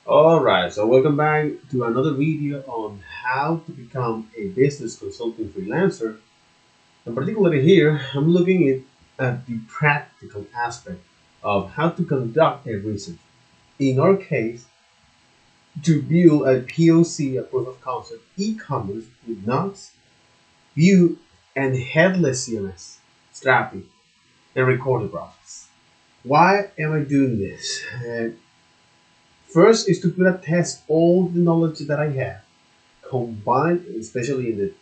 Alright, so welcome back to another video on how to become a business consulting freelancer. And particularly here, I'm looking at the practical aspect of how to conduct a research. In our case, to build a POC, a proof of concept, e-commerce with Nodes, Vue, and headless CMS, Strapi, and recorded process. Why am I doing this? First is to put a test all the knowledge that I have combined, especially in the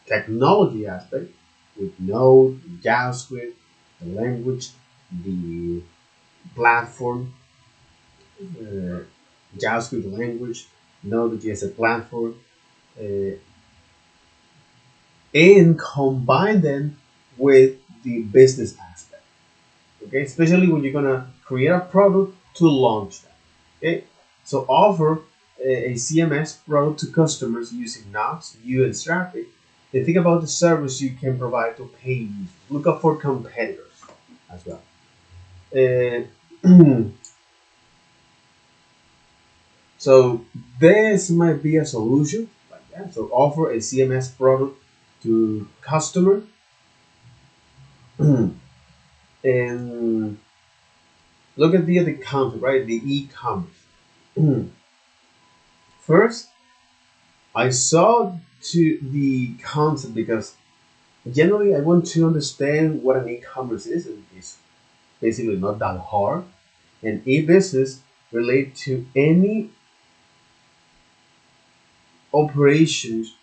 technology aspect, with Node, JavaScript, the language, the platform, uh, JavaScript language, Node.js a platform, uh, and combine them with the business aspect. Okay, especially when you're gonna create a product to launch that. Okay, so offer a CMS product to customers using Knox, Vue, and Strapi. And think about the service you can provide to pay users. Look up for competitors as well. Uh, so this might be a solution like that. So offer a CMS product to customer and look at the other concept, right? The e-commerce. First, I saw to the concept because generally I want to understand what an e-commerce is, and it's basically not that hard. And e-business relate to any operations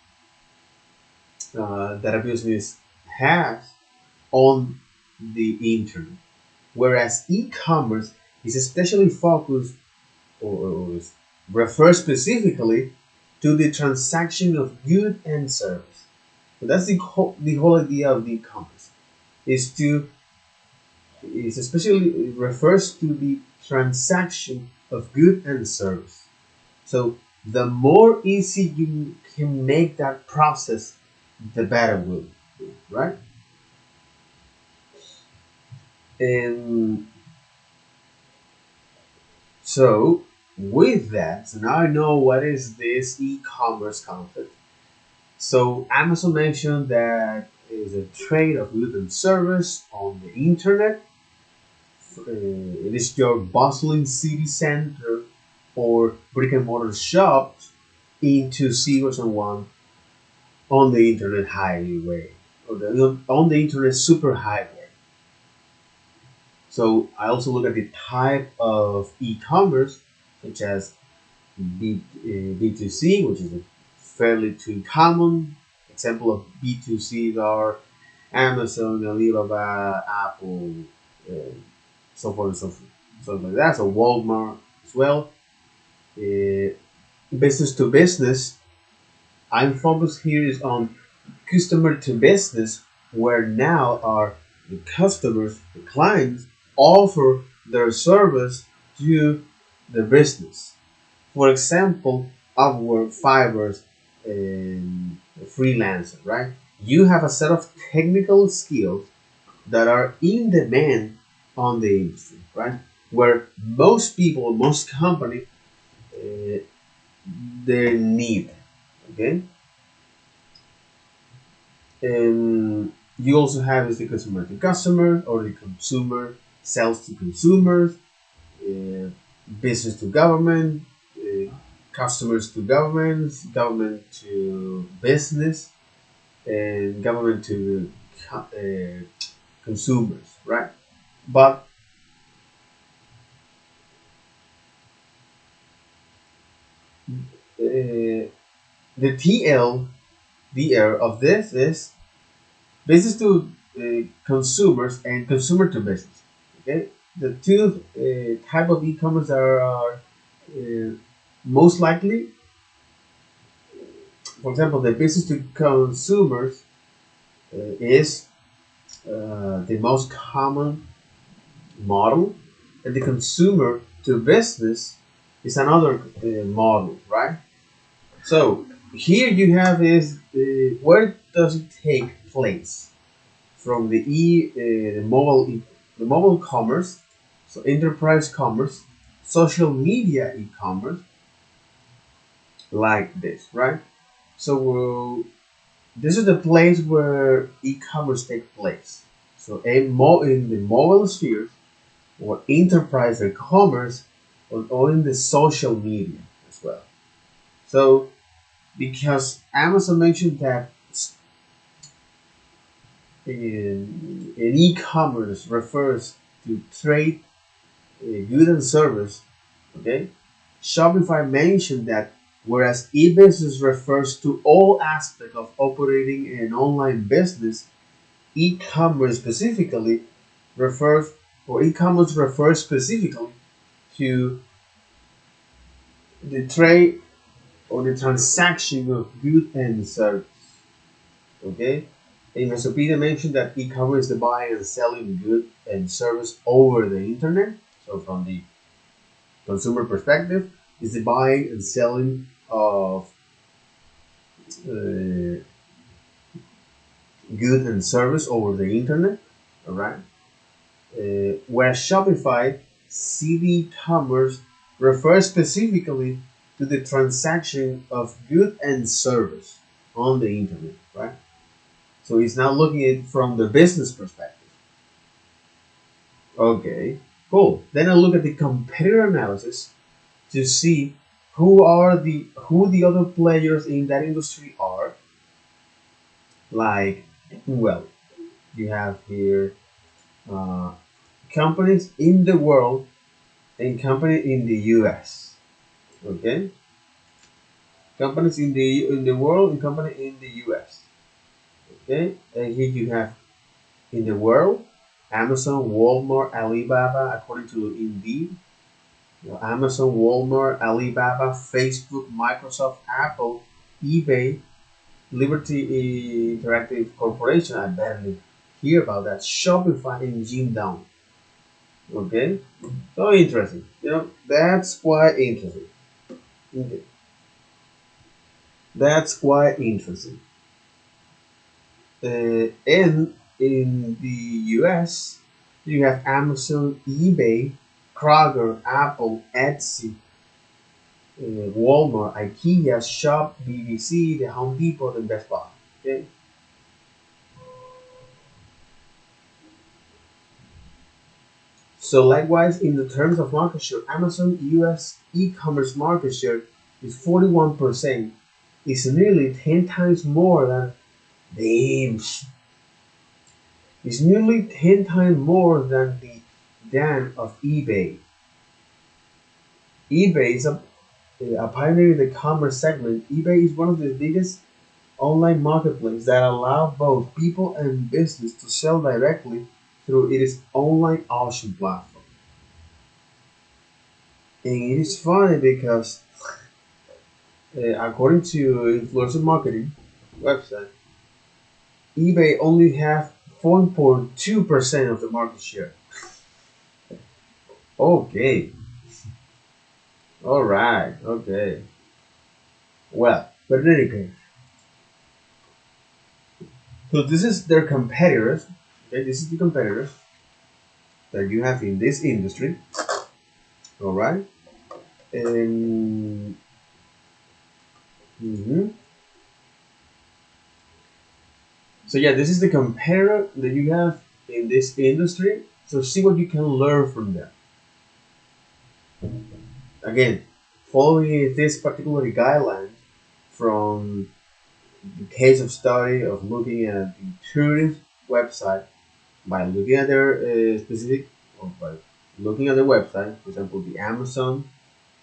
that a business has on the internet, whereas e-commerce is especially focused or refers specifically to the transaction of good and service. So that's the whole idea of the e-commerce is to is especially it refers to the transaction of good and service. So the more easy you can make that process, the better will be, right? And so with that, so now I know what is this e-commerce concept. So Amazon mentioned that is a trade of goods and service on the internet. It is your bustling city center or brick and mortar shops into zeros and one on the internet highway or on the internet super highway. So I also look at the type of e-commerce, such as B2C, which is a fairly too common. Example of B2C are Amazon, Alibaba, Apple, uh, so forth and so forth, something like that. So Walmart as well. Uh, Business to business, I'm focused here is on customer to business, where now are the customers, the clients offer their service to the business. For example, Upwork, Fiverr, and freelancer, right? You have a set of technical skills that are in demand on the industry, right? Where most people, most companies, uh, they need, okay? And you also have is the customer to customer or the consumer sales to consumers, uh, business to government, customers to governments, government to business, and government to consumers, right? But the TLDR of this is business to consumers and consumer to business. Okay, the two type of e-commerce are most likely, for example, the business to consumers is the most common model, and the consumer to business is another model, right? So here you have is where does it take place from the mobile commerce, so enterprise commerce, social media e-commerce like this, right? So this is the place where e-commerce takes place. So in the mobile sphere or enterprise e-commerce or in the social media as well. So because Amazon mentioned that in e-commerce refers to trade, good and service, okay? Shopify mentioned that whereas e-business refers to all aspects of operating an online business, e-commerce specifically refers e-commerce refers specifically to the trade or the transaction of goods and service. Okay? Investopedia mentioned that e-commerce is the buying and selling goods and service over the internet. So from the consumer perspective, is the buying and selling of uh, good and service over the internet. All right. Whereas Shopify CD commerce refers specifically to the transaction of good and service on the internet, right? So it's now looking at it from the business perspective. Okay, cool. Then I look at the competitor analysis to see who the other players in that industry are. Like, well, you have here uh, companies in the world and company in the US. Okay, companies in the world and company in the US. Okay, and here you have in the world Amazon, Walmart, Alibaba, according to Indeed. Amazon, Walmart, Alibaba, Facebook, Microsoft, Apple, eBay, Liberty Interactive Corporation. I barely hear about that. Shopify and Jimdown. Okay, so interesting. That's quite interesting. Okay. That's quite interesting. And in the US, you have Amazon, eBay, Kroger, Apple, Etsy, Walmart, IKEA, Shop, BBC, the Home Depot, and Best Buy. Okay. So likewise, in the terms of market share, Amazon US e-commerce market share is 41%. It's nearly 10 times more than damn. It's nearly 10 times more than the than of eBay. eBay is a pioneer in the commerce segment. eBay is one of the biggest online marketplaces that allow both people and business to sell directly through its online auction platform. And it is funny because, according to influencer marketing website, eBay only has 4.2% of the market share. Okay, all right, okay. Well, but in any case, so this is their competitors. Okay, this is the competitors that you have in this industry. All right, and mhm. So yeah, this is the competitor that you have in this industry. So see what you can learn from them. Again, following this particular guideline from the case of study of looking at the tourist website by looking at their specific or by looking at the website, for example, the Amazon,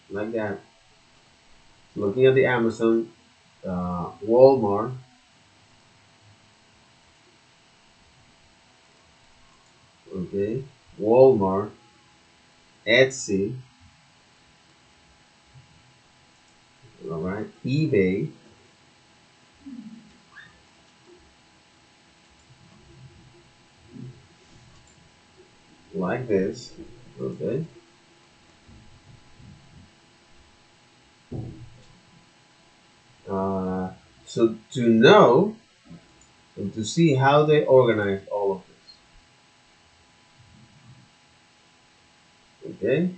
like that. Looking at the Amazon, Walmart, okay, Walmart, Etsy, all right, eBay, like this, okay. Uh, so to know and to see how they organize all of this, okay.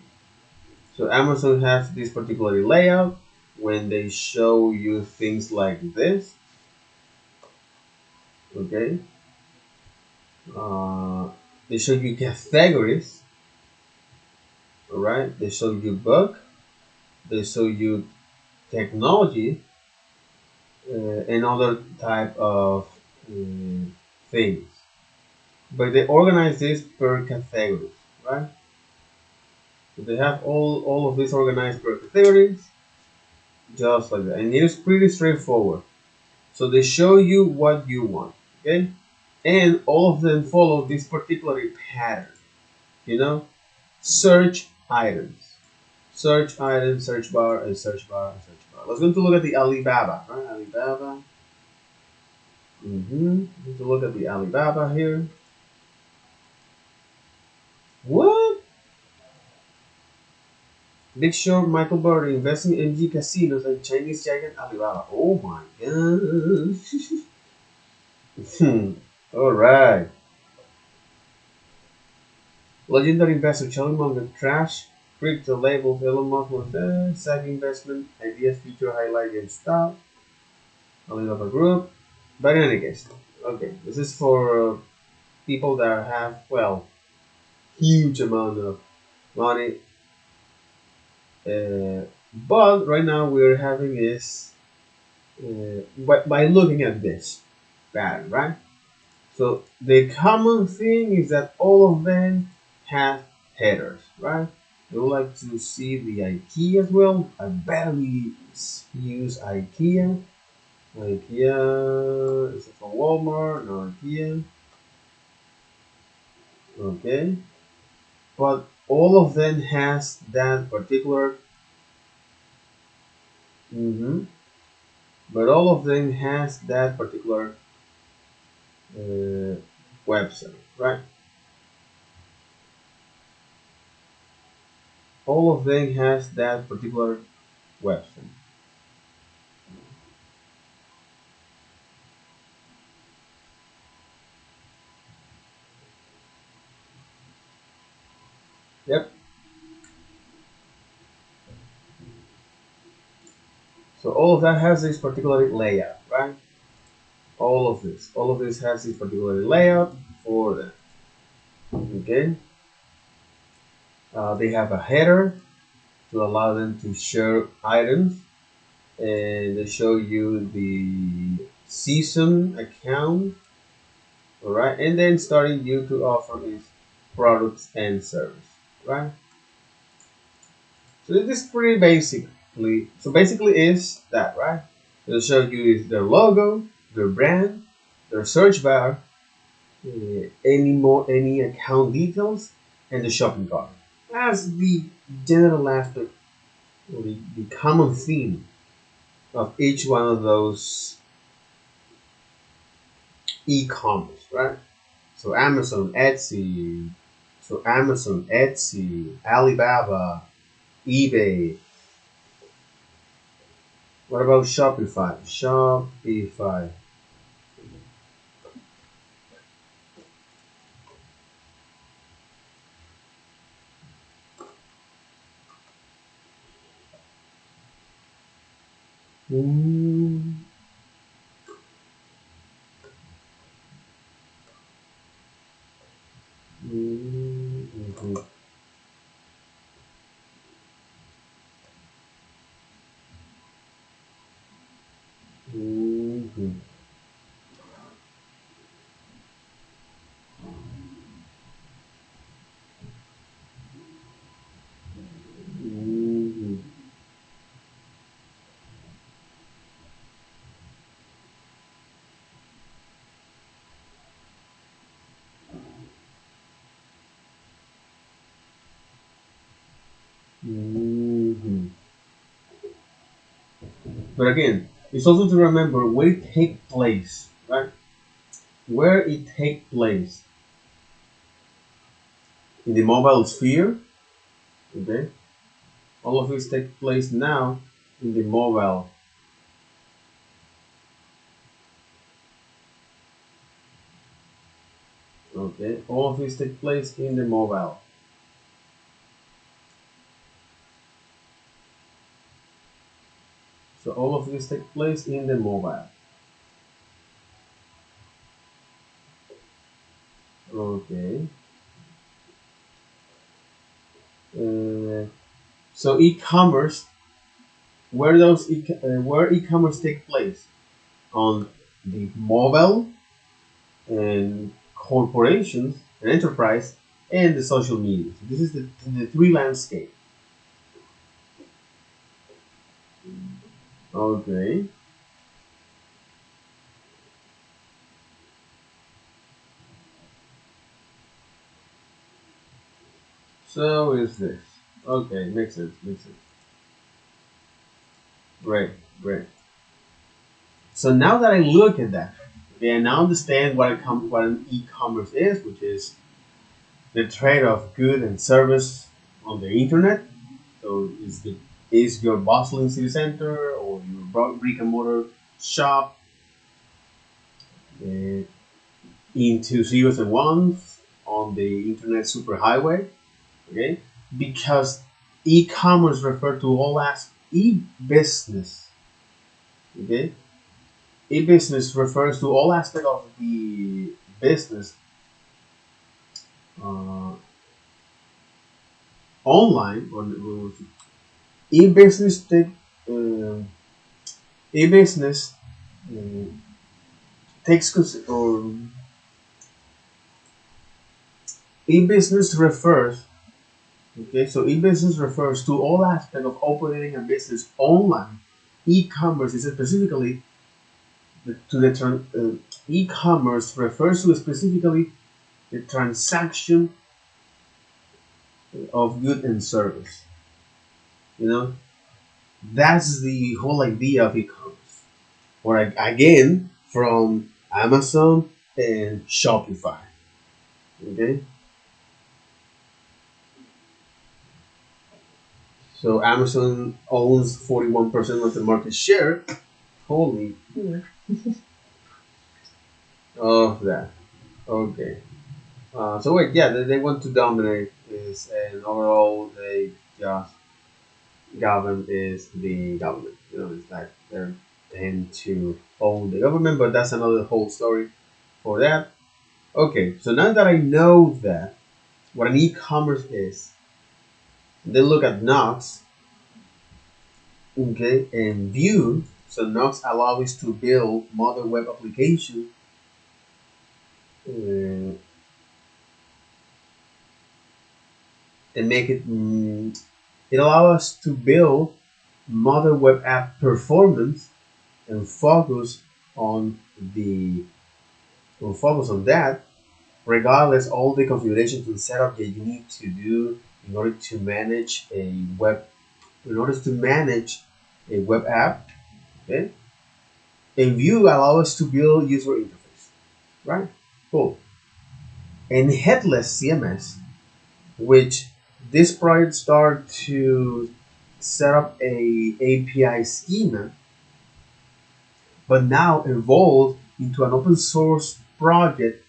So Amazon has this particular layout when they show you things like this. Okay, uh, they show you categories. All right, they show you book, they show you technology, and other type of uh, things. But they organize this per categories, right? So they have all of these organized per categories, just like that, and it is pretty straightforward. So they show you what you want, okay, and all of them follow this particular pattern. You know, search items, search items, search bar, and search bar, and search bar. Let's go to look at the Alibaba, right? Alibaba. Let's look at the Alibaba here. What? Big Short, Michael Burry investing in MG casinos and Chinese giant Alibaba. Oh my gosh. All right. Legendary investor Charlie Munger trash crypto labels Elon Musk was side investment ideas future highlight and stock. Alibaba Group. But in any case, okay, this is for people that have huge amount of money. But right now we're having is by looking at this pattern, right? So the common thing is that all of them have headers, right? I would like to see the IKEA as well. I barely use IKEA. IKEA is it for Walmart? No IKEA. Okay, but all of them has that particular. hmm But all of them has that particular uh, website, right? All of them has that particular website. Yep. So all of that has this particular layout, right? All of this has this particular layout for them. Okay. They have a header to allow them to share items, and they show you the season account, all right, and then starting you to offer is products and service, right? So this is pretty basically. So basically is that, right? They'll show you is their logo, their brand, their search bar, any account details, and the shopping cart. That's the general aspect, or the common theme of each one of those e-commerce, right? So Amazon, Etsy, Alibaba, eBay. What about Shopify? Shopify. Mm, mhm, mhm, mhm, mhm. But again, it's also to remember where it take place, right? Where it take place in the mobile sphere, okay? All of this take place now in the mobile, okay? All of this take place in the mobile. So all of this take place in the mobile. Okay. Uh, so e-commerce, where e-commerce take place on the mobile and corporations and enterprise and the social media. So this is the three landscape. Okay. So is this. Okay, makes sense, makes sense. Great, great. So now that I look at that, okay, I now understand what an e-commerce is, which is the trade of good and service on the internet. So is your bustling city center or your brick and mortar shop uh, into zeros and ones on the internet superhighway? Okay, because e-commerce refer to all as e-business. Okay, e-business refers to all aspect of the business uh, online on e-business take uh, e-business uh, or e-business refers, okay, so e-business refers to all aspect of operating a business online. E-commerce is specifically to the e-commerce refers to specifically the transaction of good and service. You know, that's the whole idea of e-commerce. Or again, from Amazon and Shopify. Okay, so Amazon owns 41% of the market share. Holy of that. Okay. So wait, yeah, they want to dominate this, and overall they just govern is the government. You know, it's like they tend to own the government, but that's another whole story for that. Okay, so now that I know that what an e-commerce is, then look at Knox, okay, and Vue. So Knox allows us to build modern web application uh, and make it. It allows us to build modern web app performance and on the focus on that, regardless all the configurations and setup that you need to do in order to manage a web app. Okay, and Vue allow us to build user interface, right? Cool. And headless CMS, which this project start to set up a API schema, but now evolved into an open source project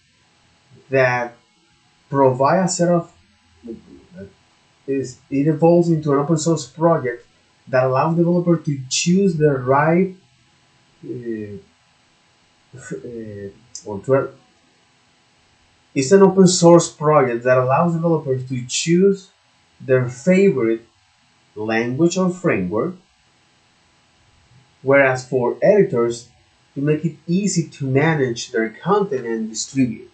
that provide a set of is it evolves into an open source project that allows developer to choose the right uh, or to, it's an open source project that allows developers to choose their favorite language or framework, whereas for editors to make it easy to manage their content and distribute,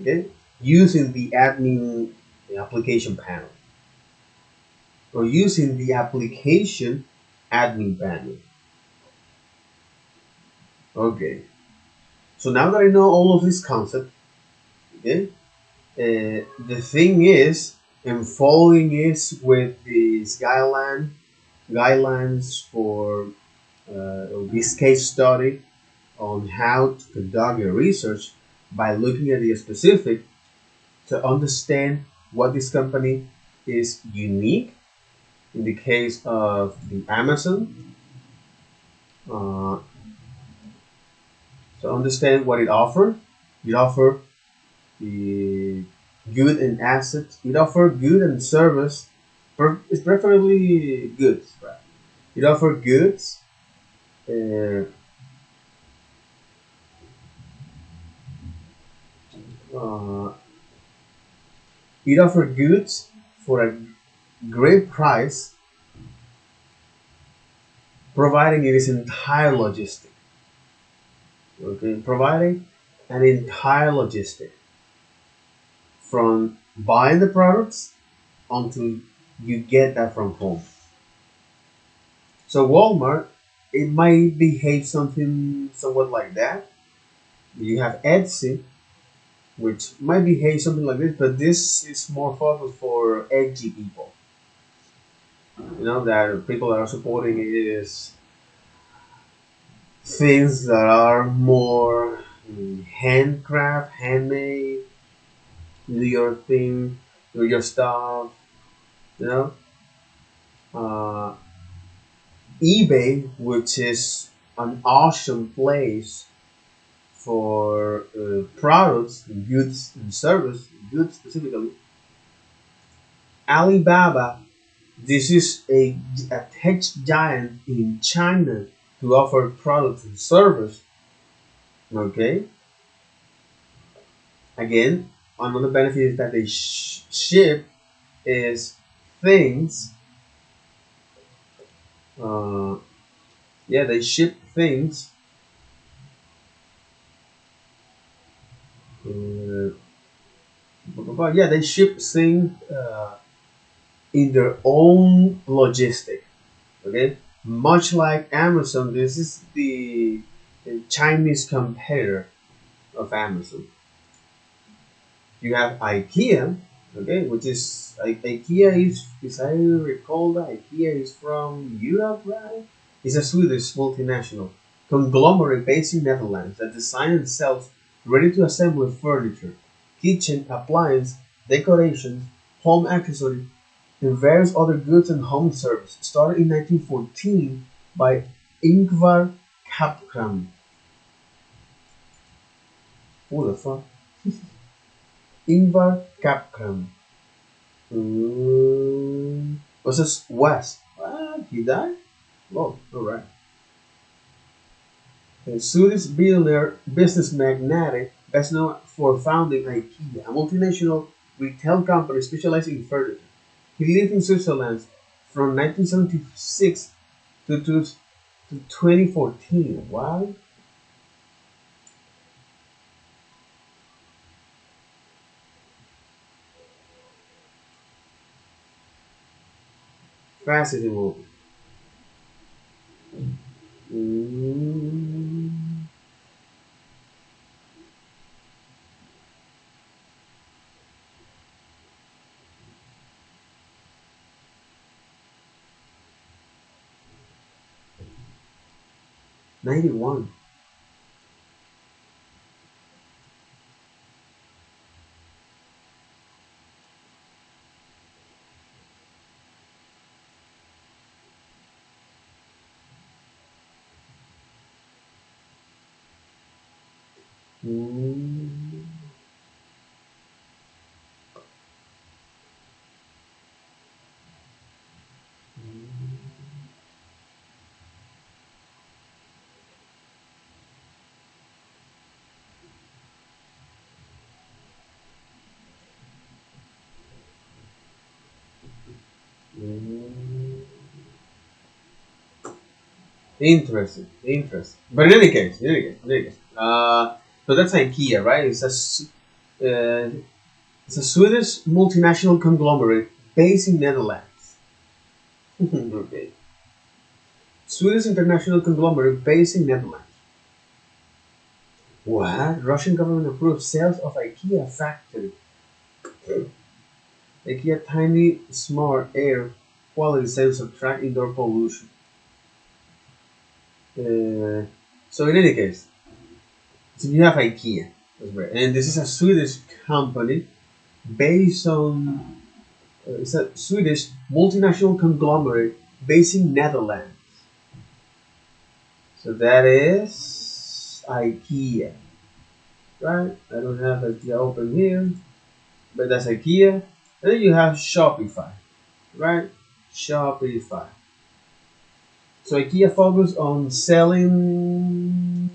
okay, using the admin application panel or using the application admin panel. Okay, so now that I know all of this concept, okay, the thing is, and following is with these guidelines for this case study on how to conduct your research by looking at the specific to understand what this company is unique. In the case of the Amazon, uh, to understand what it offers, it offers the good and assets. It offers good and service. It's preferably goods, right? It offers goods Uh, uh, it offers goods for a great price, providing it is entire logistic. Okay, providing an entire logistic from buying the products until you get that from home. So Walmart, it might behave something somewhat like that. You have Etsy, which might behave something like this, but this is more focused for edgy people. You know that people that are supporting it is things that are more handcraft, handmade, do your thing, do your stuff. You know, uh, eBay, which is an awesome place for products, goods, and service, goods specifically. Alibaba, this is a tech giant in China to offer products and service. Okay, again, another benefit is that they ship is things. Uh, yeah, they ship things. Uh, but yeah, they ship things in their own logistic. Okay, much like Amazon, this is the Chinese competitor of Amazon. You have IKEA, okay, which is IKEA is, as I recall, that IKEA is from Europe, right? It's a Swedish multinational conglomerate based in Netherlands that designs and sells ready-to-assemble furniture, kitchen appliance, decorations, home accessories, and various other goods and home service. Started in 1914 by Ingvar Kamprad. Who the fuck? Ingvar Kamprad. Was this West? He died? Oh, alright. A Swedish billionaire business magnate, best known for founding IKEA, a multinational retail company specializing in furniture. He lived in Switzerland from 1976 to 2014. Wow. Fascinating movie. Mm, 91. Mm, mm. Interesting, interesting. But so that's IKEA, right? It's a Swedish multinational conglomerate based in Netherlands. Okay, Swedish international conglomerate based in Netherlands. What? Russian government approved sales of IKEA factory. IKEA tiny smart air quality sensor track indoor pollution. Uh, so in any case, so you have IKEA, and this is a Swedish company based on it's a Swedish multinational conglomerate based in Netherlands. So that is IKEA, right? I don't have IKEA open here, but that's IKEA. And then you have Shopify, right? Shopify. So IKEA focus on selling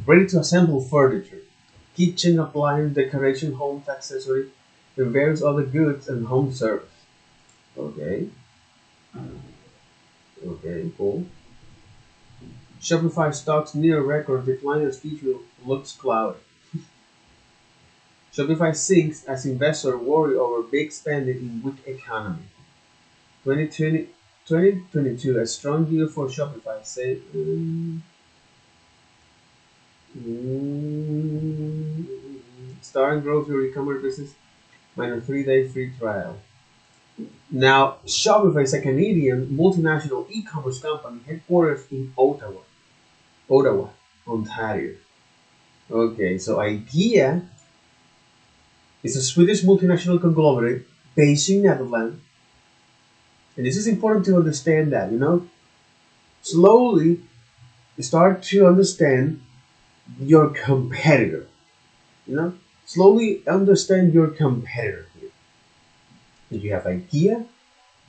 ready to assemble furniture, kitchen appliance, decoration, home accessory, and various other goods and home service. Okay, okay, cool. Shopify stocks near record decline as future looks cloudy. Shopify sinks as investors worry over big spending in weak economy. 2020, 2022, a strong year for Shopify. Say, starting growth your e-commerce business minus 3 day free trial. Now, Shopify is a Canadian multinational e-commerce company headquartered in Ottawa, Ontario. Okay, so IKEA is a Swedish multinational conglomerate based in Netherlands, and this is important to understand that slowly start to understand your competitor. You know, slowly understand your competitor here. If you have IKEA,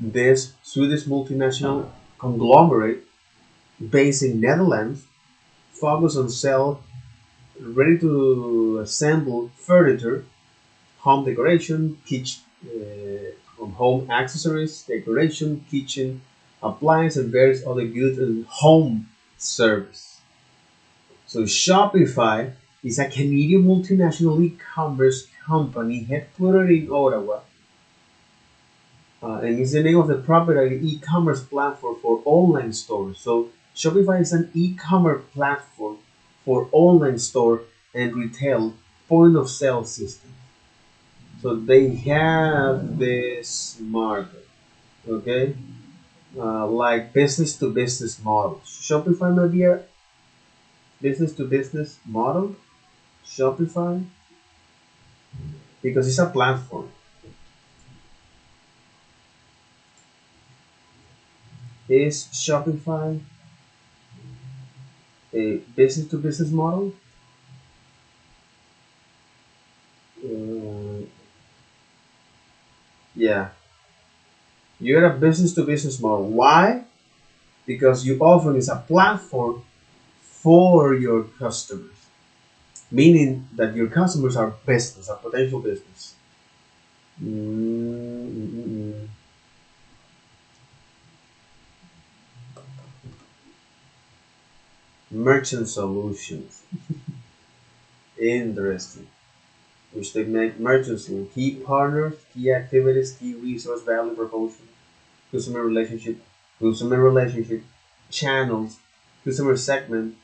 this Swedish multinational conglomerate based in Netherlands, focus on sell ready to assemble furniture, home decoration, kitchen, home accessories, decoration, kitchen, appliance, and various other goods and home service. So Shopify is a Canadian multinational e-commerce company headquartered in Ottawa, and is the name of the proprietary e-commerce platform for online stores. So Shopify is an e-commerce platform for online store and retail point of sale system. So they have this market, okay, like business to business model. Shopify might be a business to business model. Shopify because it's a platform. Is Shopify a business to business model? Uh, yeah, you're a business to business model. Why? Because you offer is a platform for your customers, meaning that your customers are business, a potential business. Mm. Merchant solutions. Interesting. Which they make merchants in key partners, key activities, key resource value proposition, customer relationship, channels, customer segment,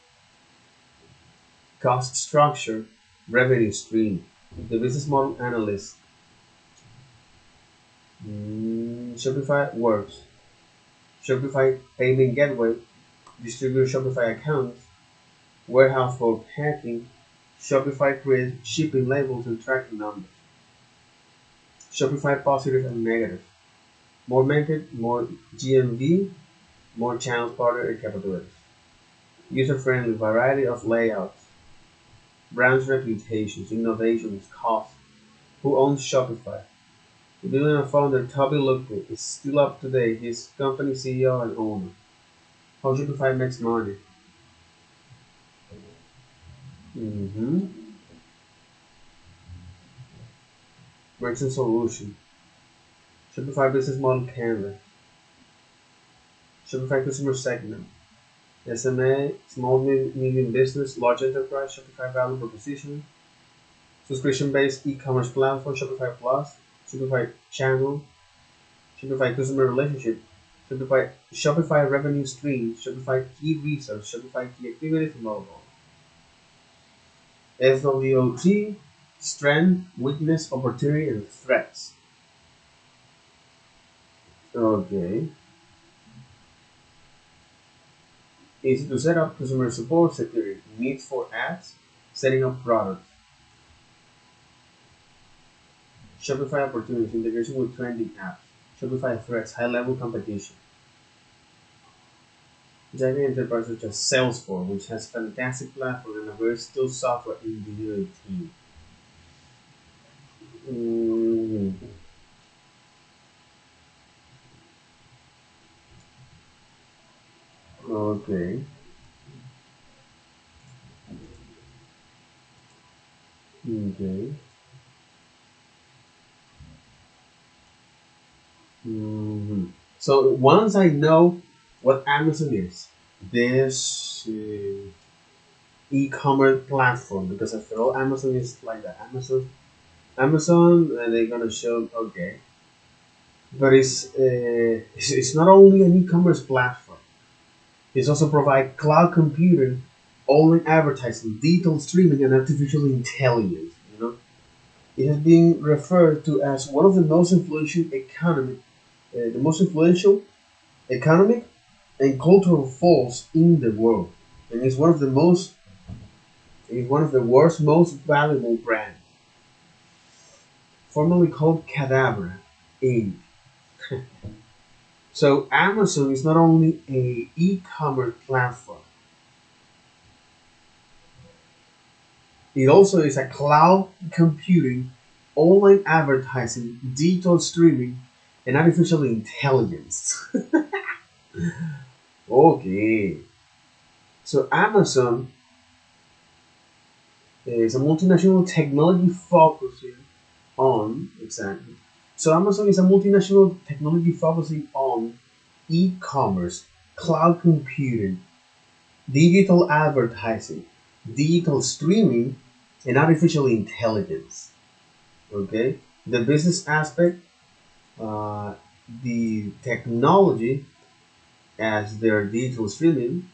cost structure, revenue stream. The business model analyst. Shopify works. Shopify payment gateway, distribute Shopify accounts, warehouse for packing, Shopify creates shipping labels and tracking numbers. Shopify positive and negative. More market, more GMV, more channels, partner, and capabilities. User-friendly, variety of layouts, brand reputations, innovations, cost. Who owns Shopify? The billionaire founder Toby Lutke is still up to date. He's company CEO and owner. How Shopify makes money? Mm-hmm. Merchant solution. Shopify business model Canvas. Shopify customer segment. SMA, small medium business, large enterprise, Shopify value proposition, subscription-based e-commerce platform, Shopify Plus, Shopify channel, Shopify customer relationship, Shopify revenue stream, Shopify key resource, Shopify key activities, and mobile. SWOT, strength, weakness, opportunity, and threats. Okay. Easy to set up, customer support, security, needs for ads, setting up products. Shopify opportunities, integration with trending apps. Shopify threats, high-level competition. Giant enterprises such as Salesforce, which has fantastic platform and a very skilled software engineering team. Mm, Okay. Okay. hmm So once I know what Amazon is, this e-commerce platform, because after all, Amazon is like that. Amazon, and they're gonna show okay, but it's not only an e-commerce platform. It also provide cloud computing, online advertising, digital streaming, and artificial intelligence. It has been referred to as one of the most influential the most influential economic and cultural force in the world, and it's one of the world's most valuable brands, formerly called Cadabra Inc. So Amazon is not only a e-commerce platform, it also is a cloud computing, online advertising, digital streaming, and artificial intelligence. Okay, so Amazon is a multinational technology focusing on exactly. So Amazon is a multinational technology focusing on e-commerce, cloud computing, digital advertising, digital streaming, and artificial intelligence. Okay, the business aspect, uh, the technology as their digital streaming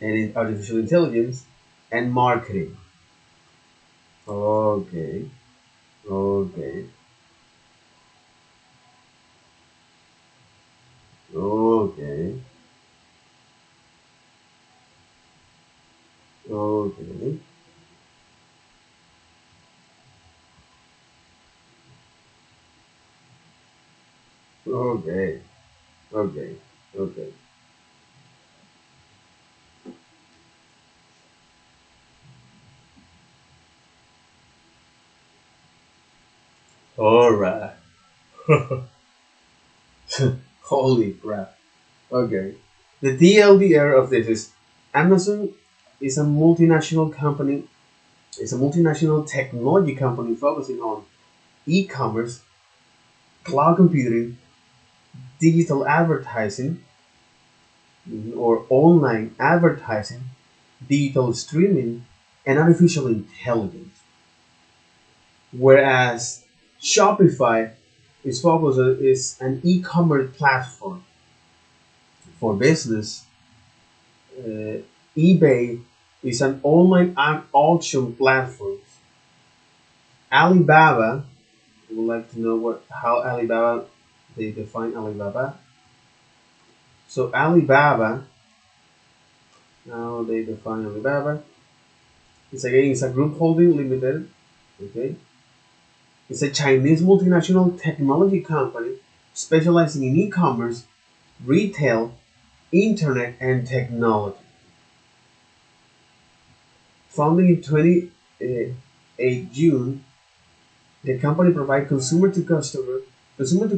and in artificial intelligence, and marketing. Okay, okay, okay, okay, okay, okay, okay. All right. Holy crap. Okay. The TLDR of this is Amazon is a multinational company, it's a multinational technology company focusing on e-commerce, cloud computing, digital advertising, or online advertising, digital streaming, and artificial intelligence. Whereas Shopify is an e-commerce platform for business. eBay is an online auction platform. Alibaba, I would like to know how Alibaba they define Alibaba. So Alibaba, how they define Alibaba, it's a group holding limited. Okay, it's a Chinese multinational technology company specializing in e-commerce, retail, internet, and technology. Founded in 28 June, the company provides consumer to consumer, business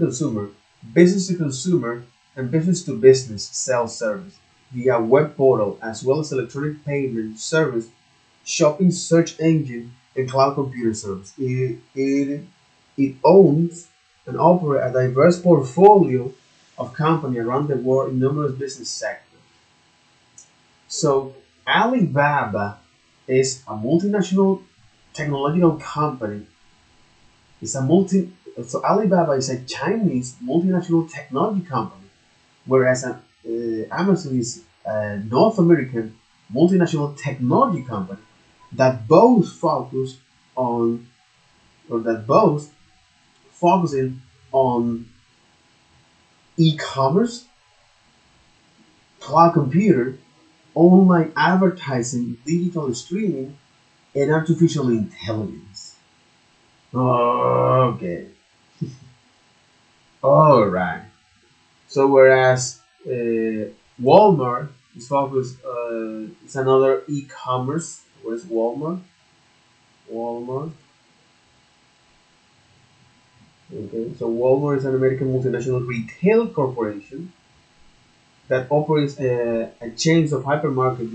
to consumer, and business to business sales service via web portal as well as electronic payment service, shopping search engine, and cloud computer service. It owns and operates a diverse portfolio of companies around the world in numerous business sectors. So Alibaba is a multinational technological company. It's a multi. So Alibaba is a Chinese multinational technology company, whereas Amazon is a North American multinational technology company that both focus on, or that both focusing on e-commerce, cloud computer, online advertising, digital streaming, and artificial intelligence. Okay. All right. So whereas Walmart is focused, it's another e-commerce. Where's Walmart? Walmart. Okay. So Walmart is an American multinational retail corporation that operates a chain of hypermarket,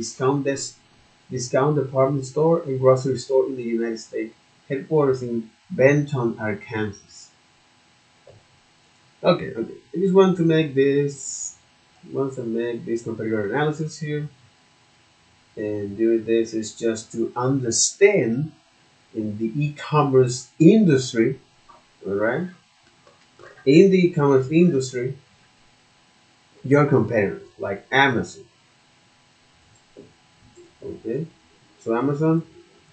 discount department store, and grocery store in the United States, headquarters in Benton, Arkansas. Okay. I just want to make this comparative analysis here, and doing this is just to understand in the e-commerce industry, all right? In the e-commerce industry, your competitors like Amazon, okay? So Amazon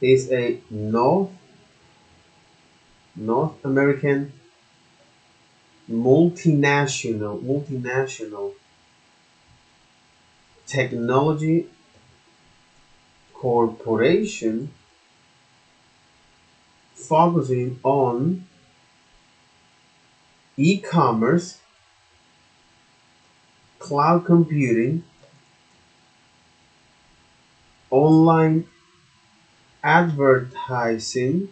is a North American multinational technology corporation focusing on e-commerce, cloud computing, online advertising,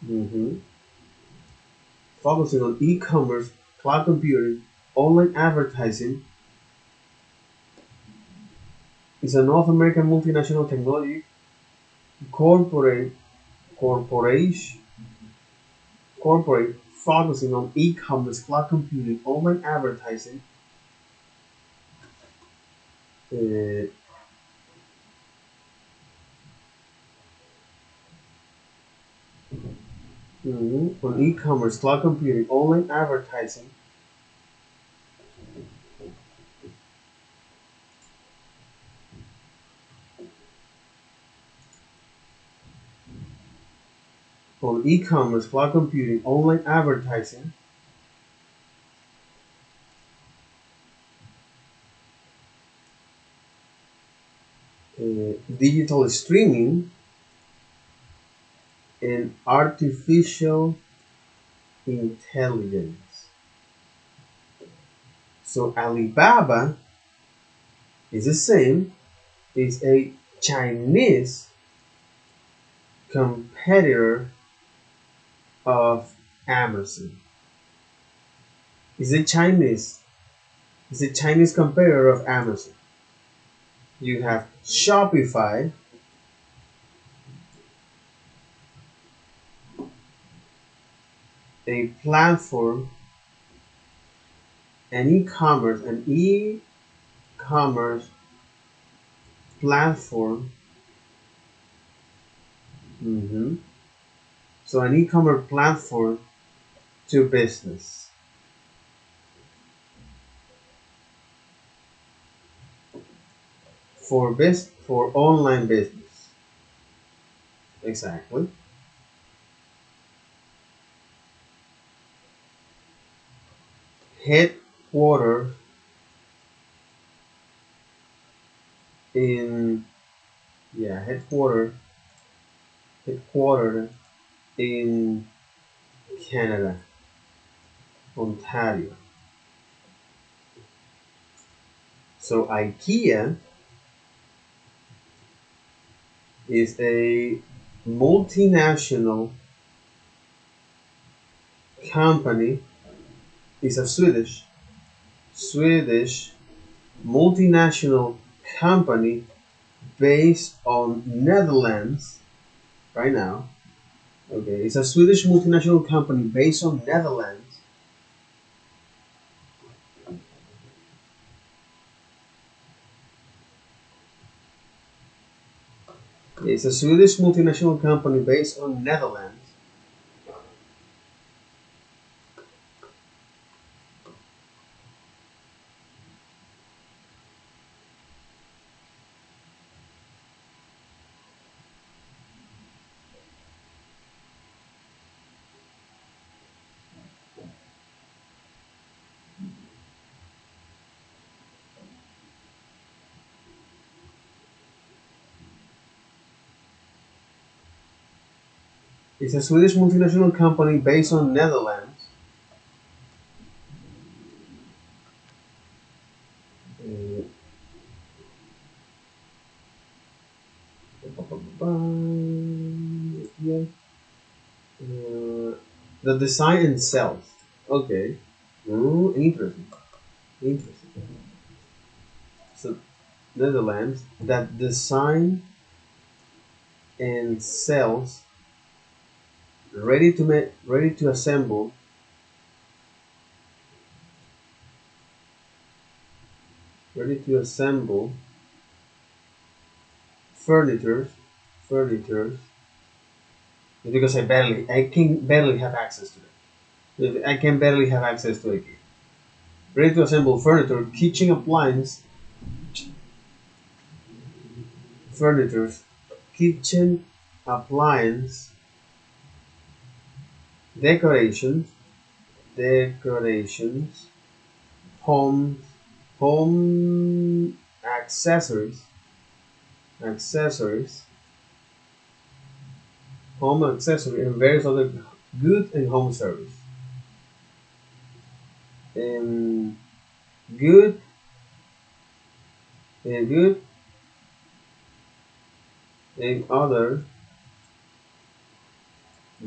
mhm, focusing on e-commerce, cloud computing, online advertising, is a North American multinational technology corporate corporation corporate focusing on e-commerce, cloud computing, online advertising, uh, on e-commerce, cloud computing, online advertising, on e-commerce, cloud computing, online advertising, digital streaming, and artificial intelligence. So Alibaba is the same, is a Chinese competitor of Amazon. Is a Chinese, is a Chinese competitor of Amazon. You have Shopify, a platform, an e-commerce platform. Mhm. So an e-commerce platform to business for online business. Exactly. Headquarters in yeah headquartered in Canada, Ontario. So IKEA is a multinational company. Is a Swedish multinational company based on Netherlands right now. Okay, it's a Swedish multinational company based on Netherlands. It's a Swedish multinational company based on Netherlands. It's a Swedish multinational company based on Netherlands. Uh, yeah. The design itself. Okay. Interesting. Interesting. So Netherlands that design and sells ready to assemble, ready to assemble furniture, furniture. Because I can barely have access to it. I can barely have access to it. Ready to assemble furniture, kitchen appliance, furniture, kitchen appliance, decorations, decorations, home, home accessories, accessories, home accessory, and various other goods and home service. And good and good and other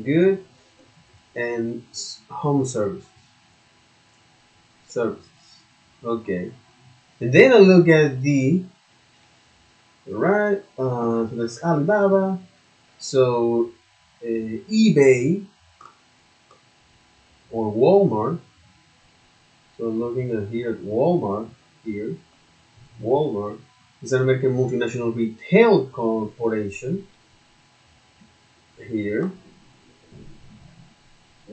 good and home services. Okay. And then I look at the right. So that's Alibaba. So eBay or Walmart. So looking at here at Walmart here, Walmart is an American multinational retail corporation. Here,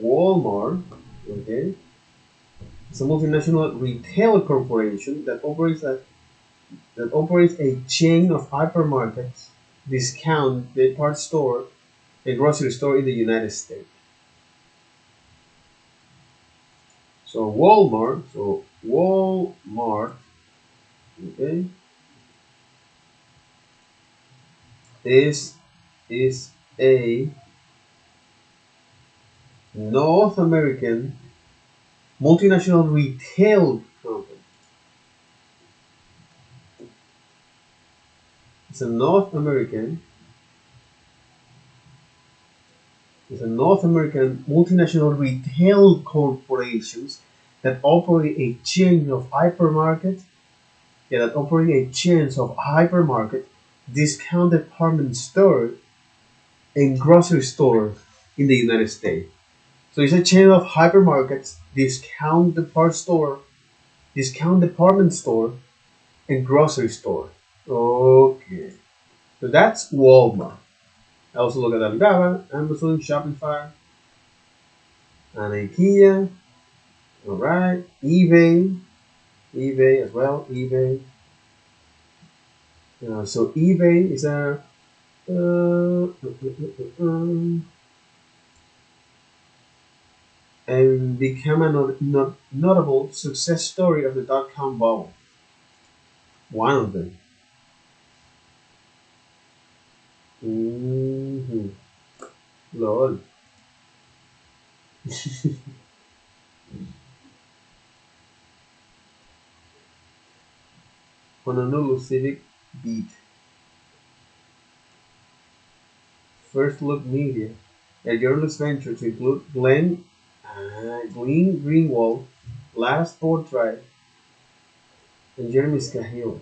Walmart, okay, it's a multinational retail corporation that operates a chain of hypermarkets, discount department store, and grocery store in the United States. So Walmart, okay, is is a North American multinational retail company. It's a North American It's a North American multinational retail corporations that operate a chain of hypermarkets, discount department stores, and grocery stores in the United States. So it's a chain of hypermarkets, discount department store, and grocery store. Okay. So that's Walmart. I also look at Alibaba, Amazon, Shopify, and IKEA. All right, eBay as well. eBay. So eBay is a and become a notable success story of the dot-com bubble. One of them. Mm-hmm. Lol. Honolulu Civic beat First Look Media, a journalist venture to include Glenn Greenwald, Last Portrait, and Jeremy Scahill,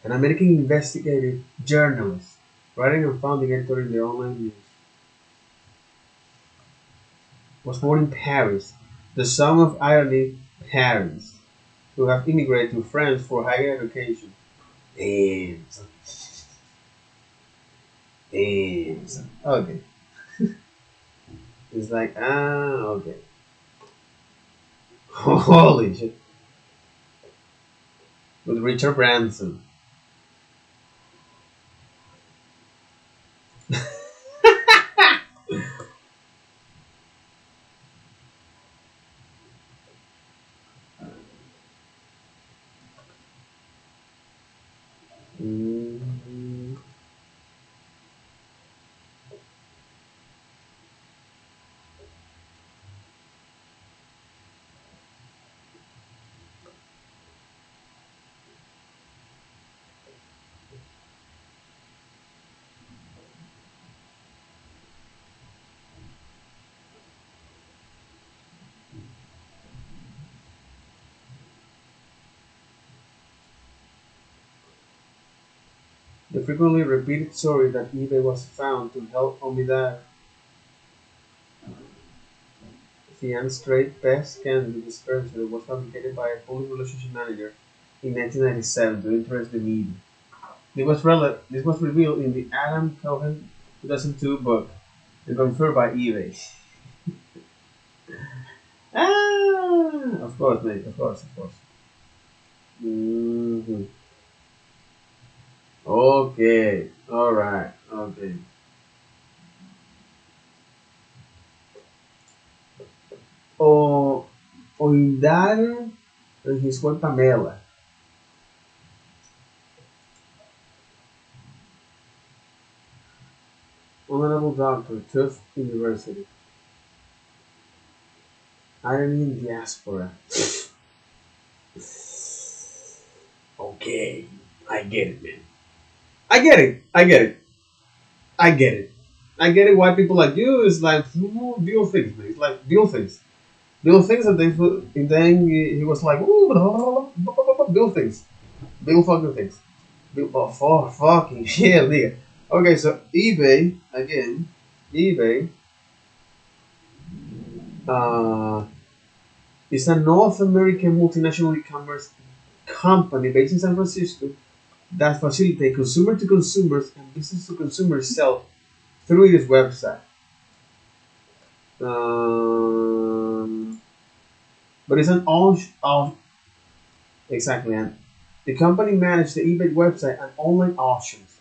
an American investigative journalist, writing and founding editor in the online news. Was born in Paris, the son of Iranian parents who have immigrated to France for higher education. Damn, son. Damn, son. Okay. It's like, okay. Holy shit. With Richard Branson. Mm, The frequently repeated story that eBay was found to help Omidar Fian straight best candidate experiment was fabricated by a public relationship manager in 1997 to interest the media. This was revealed in the Adam Cohen 2002 book and confirmed by eBay. Ah, of course, mate. Of course, of course. Hmm. Okay. All right. Okay. O, o indaga em sua Pamela. Honorable Doctor, Tufts University. Iranian diaspora. Okay. I get it, man. I get it. I get it. I get it. I get it why people like you is like deal things, man. It's like deal things. Deal things and then he was like, ooh, deal things. Deal fucking things. Deal for fucking shit, nigga. Okay, so eBay again. eBay uh, is a North American multinational e-commerce company based in San Francisco that facilitate consumer to consumers and business to consumers sell through its website. Um, but it's an all exactly. And the company managed the eBay website and online auctions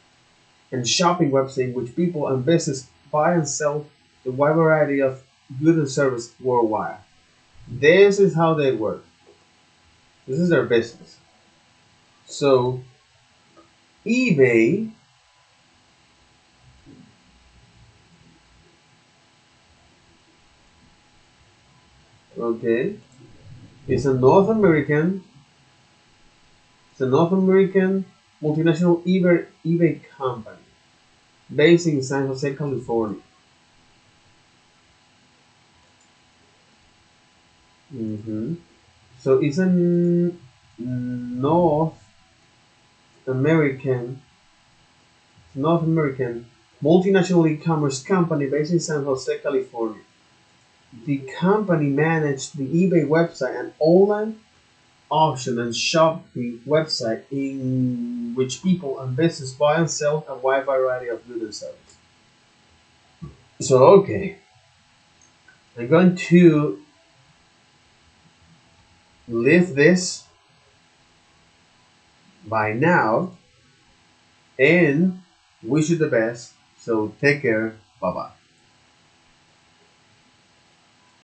and shopping website in which people and business buy and sell a wide variety of goods and services worldwide. This is how they work. This is their business. So eBay, okay, is a North American. It's a North American multinational eBay company based in San Jose, California. Hmm. So it's a North American North American multinational e-commerce company based in San Jose, California. The company managed the eBay website and online auction and shopping website in which people and business buy and sell a wide variety of goods and services. So okay, I'm going to leave this by now and wish you the best. So take care. Bye bye.